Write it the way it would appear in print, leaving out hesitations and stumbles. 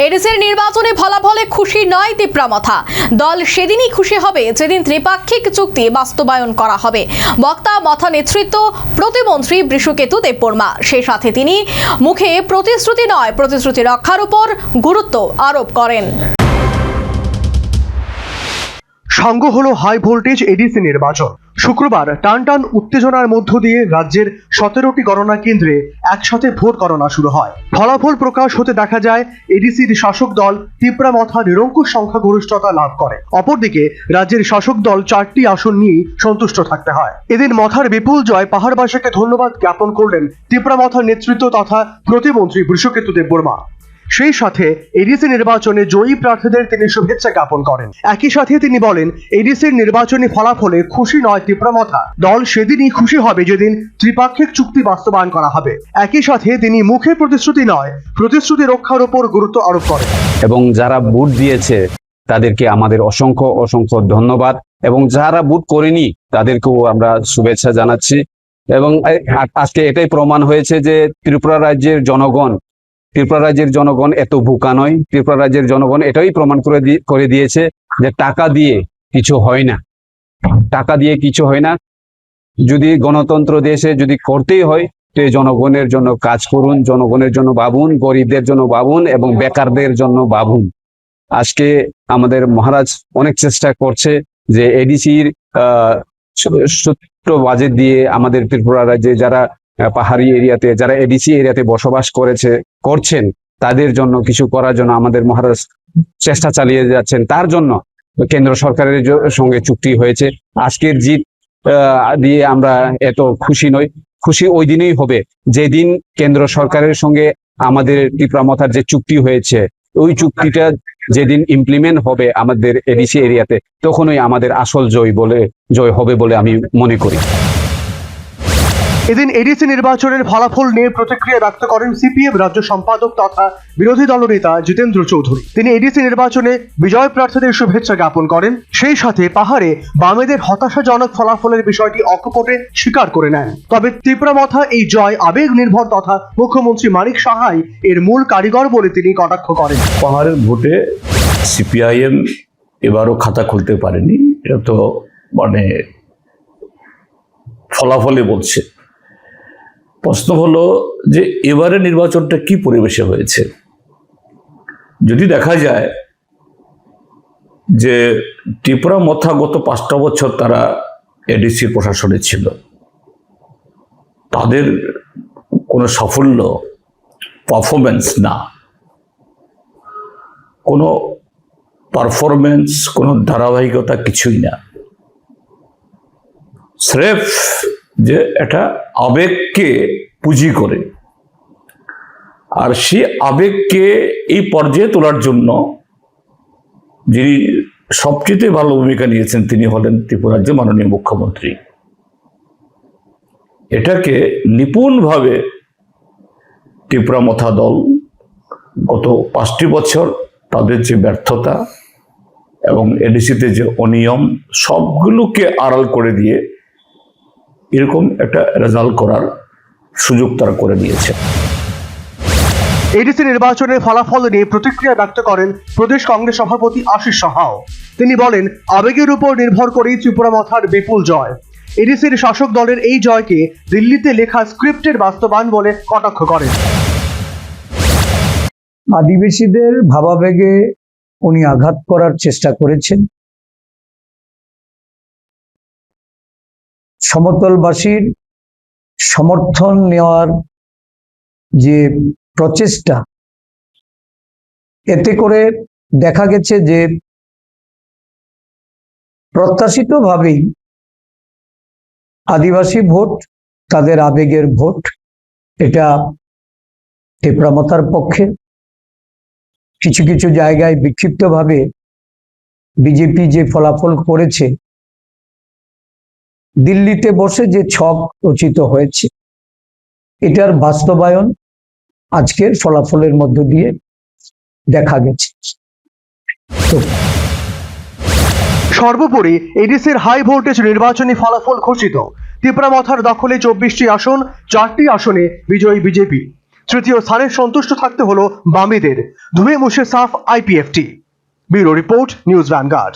এডিসির নির্বাচনী ফলাফলে খুশি নয় তিপ্রামথা। দল সেদিনই খুশি হবে যেদিন ত্রিপাক্ষিক চুক্তি বাস্তবায়ন করা হবে। বক্তা মথা নেতৃত্ব প্রতিমন্ত্রী বৃষকেতু দেববর্মা। সেই সাথে তিনি মুখে প্রতিশ্রুতি নয়, প্রতিশ্রুতি রক্ষার উপর গুরুত্ব আরোপ করেন। সাঙ্গ হলো হাই ভোল্টেজ এডিসি নির্বাচন। শুক্রবার টানটান উত্তেজনার মধ্য দিয়ে রাজ্যের 17টি গণনা কেন্দ্রে একসাথে ভোট গণনা শুরু হয়। ফলাফল প্রকাশ হতে দেখা যায় এডিসির শাসক দল তিপ্রামথা নিরঙ্কুশ সংখ্যাগরিষ্ঠতা লাভ করে। অপরদিকে রাজ্যের শাসক দল 4টি আসন নিয়ে সন্তুষ্ট থাকতে হয়। এদিন মথার বিপুল জয় পাহাড়বাসীকে ধন্যবাদ জ্ঞাপন করলেন তিপ্রামথার নেতৃত্ব তথা প্রতিমন্ত্রী বৃষকেতু দেববর্মা। সেই সাথে এডিসি নির্বাচনে জয়ী প্রার্থীদের তিনি শুভেচ্ছা জ্ঞাপন করেন। একই সাথে তিনি বলেন, এডিসির নির্বাচনী ফলাফলে খুশি নয় তিপ্রামথা। দল সেদিনই খুশি হবে যেদিন ত্রিপাক্ষিক চুক্তি বাস্তবায়ন করা হবে। একই সাথে তিনি মুখে প্রতিশ্রুতি নয়, প্রতিশ্রুতি রক্ষার উপর গুরুত্ব আরোপ করেন। এবং যারা ভোট দিয়েছে তাদেরকে আমাদের অসংখ্য অসংখ্য ধন্যবাদ, এবং যারা ভোট করেনি তাদেরকেও আমরা শুভেচ্ছা জানাচ্ছি। এবং আজকে এটাই প্রমাণ হয়েছে যে ত্রিপুরা রাজ্যের জনগণ এত বোকা নয়। ত্রিপুরা রাজ্যের জনগণ এটাই প্রমাণ করে দিয়েছে যে টাকা দিয়ে কিছু হয় না, টাকা দিয়ে কিছু হয় না। যদি গণতন্ত্র দেশে যদি করতেই হয় তো জনগণের জন্য কাজ করুন, জনগণের জন্য ভাবুন, গরিবদের জন্য ভাবুন এবং বেকারদের জন্য ভাবুন। আজকে আমাদের মহারাজ অনেক চেষ্টা করছে যে এডিসির ছোট্ট বাজেট দিয়ে আমাদের ত্রিপুরা রাজ্যে যারা পাহাড়ি এরিয়াতে, যারা এডিসি এরিয়াতে বসবাস করছেন তাদের জন্য কিছু করার জন্য আমাদের মহারাজ চেষ্টা চালিয়ে যাচ্ছেন। তার জন্য কেন্দ্র সরকারের সঙ্গে চুক্তি হয়েছে। আজকের জিত দিয়ে আমরা এত খুশি নই। খুশি ওই দিনেই হবে যেদিন কেন্দ্র সরকারের সঙ্গে আমাদের তিপ্রামথার যে চুক্তি হয়েছে, ওই চুক্তিটা যেদিন ইমপ্লিমেন্ট হবে আমাদের এডিসি এরিয়াতে, তখনই আমাদের আসল জয় হবে বলে আমি মনে করি। এদিন এডিসি নির্বাচনের ফলাফল নিয়ে প্রতিক্রিয়া ব্যক্ত করেন সিপিএম রাজ্য সম্পাদক তথা বিরোধী দলনেতা জিতেন্দ্র চৌধুরী। তিনি এডিসি নির্বাচনে বিজয় প্রার্থীদের শুভেচ্ছা জ্ঞাপন করেন। সেই সাথে পাহাড়ে বামেদের হতাশাজনক ফলাফলের বিষয়টি অকপটে স্বীকার করে নেন। তবে তিপ্রামথা এই জয় আবেগ নির্ভর তথা মুখ্যমন্ত্রী মানিক সাহাই এর মূল কারিগর বলে তিনি কটাক্ষ করেন। পাহাড়ের ভোটে সিপিআইএম এবারও খাতা খুলতে পারেনি, এটা তো ফলাফলে বলছে। প্রশ্ন হলো যে এবারে নির্বাচনটা কি পরিবেশে হয়েছে। যদি দেখা যায় যে তিপ্রামথা গত 5টা বছর তারা এডিসি প্রশাসনে ছিল, তাদের কোনো সাফল্য পারফরমেন্স না, কোনো পারফরমেন্স, কোনো ধারাবাহিকতা কিছুই না। স্রেফ যে এটা আবেগকে পুঁজি করে, আর সেই আবেগকে এই পর্যায়ে তোলার জন্য যিনি সবচেয়ে ভালো ভূমিকা নিয়েছেন তিনি হলেন ত্রিপুরা রাজ্যের মাননীয় মুখ্যমন্ত্রী। এটাকে নিপুণভাবে তিপ্রামথা দল গত 5টি বছর তাদের যে ব্যর্থতা এবং এডিসিতে যে অনিয়ম সবগুলোকে আড়াল করে দিয়ে এরকম একটা রেজাল্ট করার সুযোগ তারা করে দিয়েছে। এডিসি নির্বাচনের ফলাফল নিয়ে প্রতিক্রিয়া ব্যক্ত করেন প্রদেশ কংগ্রেস সভাপতি আশিস সাহাও। তিনি বলেন, আবেগের উপর নির্ভর করেই তিপ্রামথার বিপুল জয়। এডিসির শাসক দলের এই জয়কে দিল্লিতে লেখা স্ক্রিপ্টের বাস্তবায়ন বলে কটাক্ষ করেন। আদিবাসীদের ভাবাবেগে উনি আঘাত করার চেষ্টা করেছেন। সমতলবাসীর সমর্থন নেওয়ার যে প্রচেষ্টা, এতে করে দেখা গেছে যে প্রত্যাশিতভাবেই আদিবাসী ভোট তাদের আবেগের ভোট, এটা তিপ্রামথার পক্ষে। কিছু কিছু জায়গায় বিক্ষিপ্তভাবে বিজেপি যে ফলাফল করেছে, দিল্লিতে বসে যে ছক রচিত হয়েছে, এটার বাস্তবায়ন আজকের ফলাফলের মধ্য দিয়ে দেখা গেছে। সর্বোপরি এডিসির হাই ভোল্টেজ নির্বাচনী ফলাফল ঘোষিত। তিপ্রামথার দখলে 24টি আসন, 4টি আসনে বিজয়ী বিজেপি। তৃতীয় স্থানে সন্তুষ্ট থাকতে হলো বামেদের, ধুয়ে মুছে সাফ IPFT. Bureau report, news vanguard.